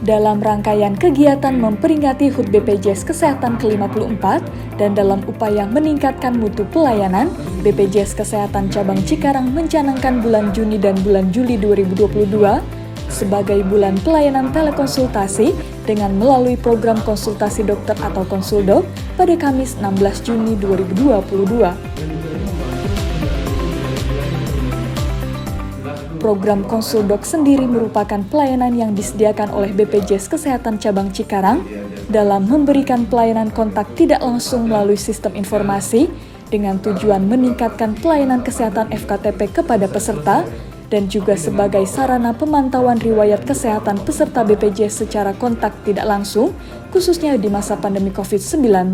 Dalam rangkaian kegiatan memperingati HUT BPJS Kesehatan ke-54 dan dalam upaya meningkatkan mutu pelayanan, BPJS Kesehatan Cabang Cikarang mencanangkan bulan Juni dan bulan Juli 2022 sebagai bulan pelayanan telekonsultasi dengan melalui program konsultasi dokter atau Konsuldok pada Kamis 16 Juni 2022. Program Konsuldok sendiri merupakan pelayanan yang disediakan oleh BPJS Kesehatan Cabang Cikarang dalam memberikan pelayanan kontak tidak langsung melalui sistem informasi dengan tujuan meningkatkan pelayanan kesehatan FKTP kepada peserta dan juga sebagai sarana pemantauan riwayat kesehatan peserta BPJS secara kontak tidak langsung, khususnya di masa pandemi COVID-19.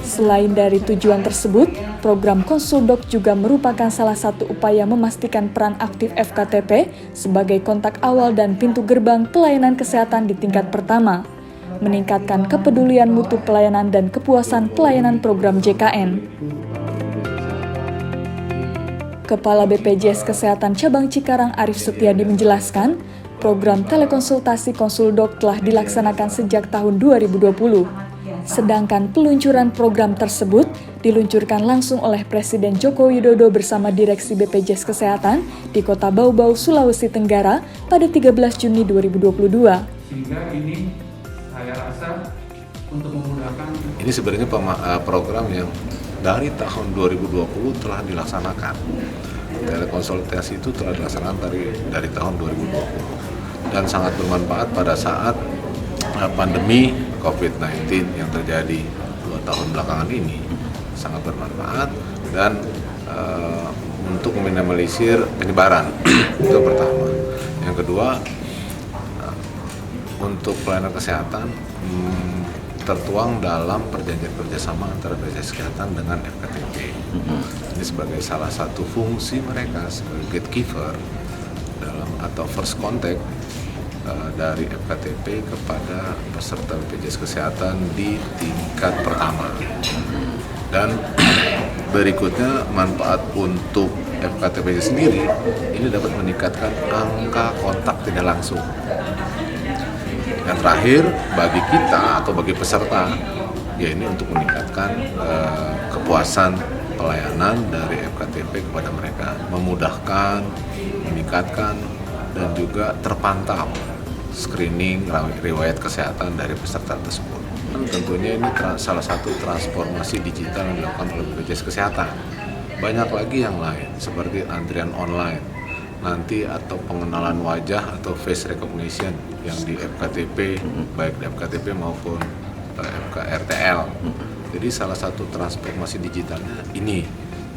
Selain dari tujuan tersebut, program Konsuldok juga merupakan salah satu upaya memastikan peran aktif FKTP sebagai kontak awal dan pintu gerbang pelayanan kesehatan di tingkat pertama, meningkatkan kepedulian mutu pelayanan dan kepuasan pelayanan program JKN. Kepala BPJS Kesehatan Cabang Cikarang Arif Setiadi menjelaskan, program telekonsultasi Konsuldok telah dilaksanakan sejak tahun 2020. Sedangkan peluncuran program tersebut diluncurkan langsung oleh Presiden Joko Widodo bersama Direksi BPJS Kesehatan di Kota Bau-Bau, Sulawesi Tenggara pada 13 Juni 2022. Sehingga ini saya rasa untuk memudahkan. Ini sebenarnya program yang dari tahun 2020 telah dilaksanakan. Telekonsultasi itu telah dilaksanakan dari tahun 2020 dan sangat bermanfaat pada saat pandemi COVID-19 yang terjadi 2 tahun belakangan ini. Sangat bermanfaat dan untuk meminimalisir penyebaran. Itu pertama. Yang kedua, untuk pelayanan kesehatan tertuang dalam perjanjian kerjasama antara BPJS Kesehatan dengan FKTP. Ini sebagai salah satu fungsi mereka sebagai gatekeeper dalam atau first contact dari FKTP kepada peserta BPJS Kesehatan di tingkat pertama. Dan berikutnya manfaat untuk FKTP sendiri ini dapat meningkatkan angka kontak tidak langsung. Yang terakhir bagi kita atau bagi peserta, ya ini untuk meningkatkan kepuasan pelayanan dari FKTP kepada mereka, memudahkan, meningkatkan dan juga terpantau screening riwayat kesehatan dari peserta tersebut. Tentunya ini salah satu transformasi digital yang dilakukan oleh BPJS Kesehatan. Banyak lagi yang lain seperti antrian online nanti atau pengenalan wajah atau face recognition yang di FKTP, baik di FKTP maupun FKRTL. Jadi salah satu transformasi digitalnya ini.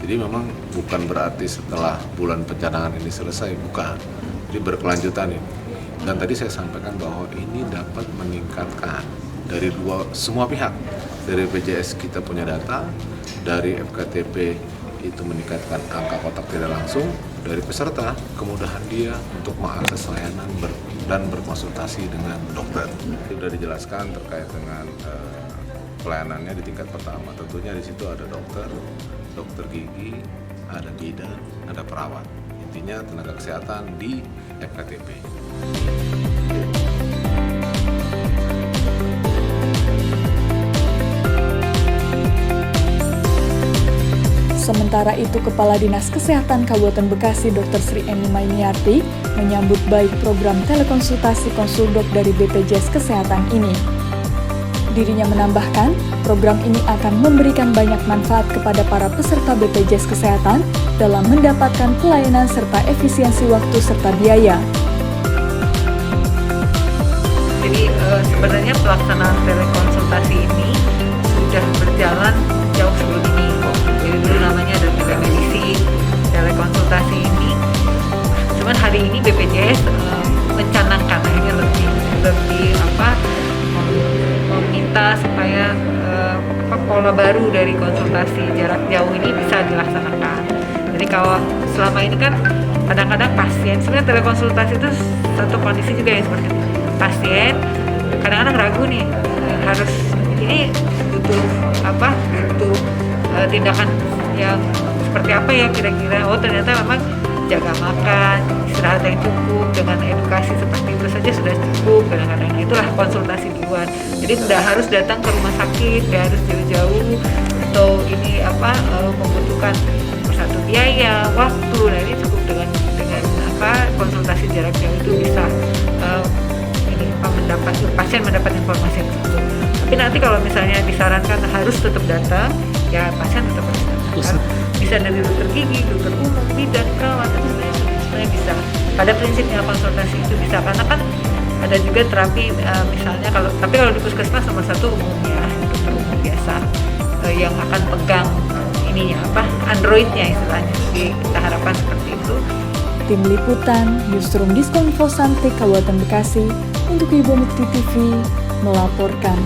Jadi memang bukan berarti setelah bulan pencanangan ini selesai, bukan. Jadi berkelanjutan ini. Dan tadi saya sampaikan bahwa ini dapat meningkatkan dari semua pihak. Dari BPJS kita punya data, dari FKTP itu meningkatkan angka kontak tidak langsung, dari peserta kemudahan dia untuk mengakses layanan dan berkonsultasi dengan dokter. Sudah dijelaskan terkait dengan pelayanannya di tingkat pertama. Tentunya di situ ada dokter gigi, ada bidan, ada perawat. Intinya tenaga kesehatan di FKTP. Sementara itu, Kepala Dinas Kesehatan Kabupaten Bekasi Dr. Sri Eni Mainiarti menyambut baik program telekonsultasi Konsuldok dari BPJS Kesehatan ini. Dirinya menambahkan, program ini akan memberikan banyak manfaat kepada para peserta BPJS Kesehatan dalam mendapatkan pelayanan serta efisiensi waktu serta biaya. Jadi sebenarnya pelaksanaan telekonsultasi ini sudah berjalan jauh sebelum ini. Jadi dulu namanya ada telemedicine, telekonsultasi ini. Cuman hari ini BPJS mencanangkan akhirnya lebih meminta supaya pola baru dari konsultasi jarak jauh ini bisa dilaksanakan. Jadi kalau selama ini kan kadang-kadang pasien, sebenarnya telekonsultasi itu satu kondisi juga yang seperti itu. Pasien kadang-kadang ragu nih, harus ini butuh tindakan yang seperti apa ya kira-kira. Oh ternyata memang jaga makan, istirahat yang cukup, dengan edukasi seperti itu saja sudah cukup. Kadang-kadang itulah konsultasi duluan. Jadi tidak harus datang ke rumah sakit, tidak harus jauh-jauh, atau ini membutuhkan satu biaya, waktu. Nah ini cukup dengan konsultasi jarak jauh itu bisa pasien mendapat informasi yang cukup. Tapi nanti kalau misalnya disarankan harus tetap datang, ya pasien tetap harus datang. Bisa dari dokter gigi, dokter umum, bidan, perawat, itu sebenarnya bisa. Pada prinsipnya konsultasi itu bisa, karena kan ada juga terapi misalnya tapi kalau di puskesmas nomor 1 umumnya dokter umum biasa yang akan pegang Androidnya istilahnya. Jadi kita harapkan seperti itu. Tim Liputan, Newsroom Diskonfo Santik Kabupaten Bekasi, untuk Ibu Mukti TV, melaporkan.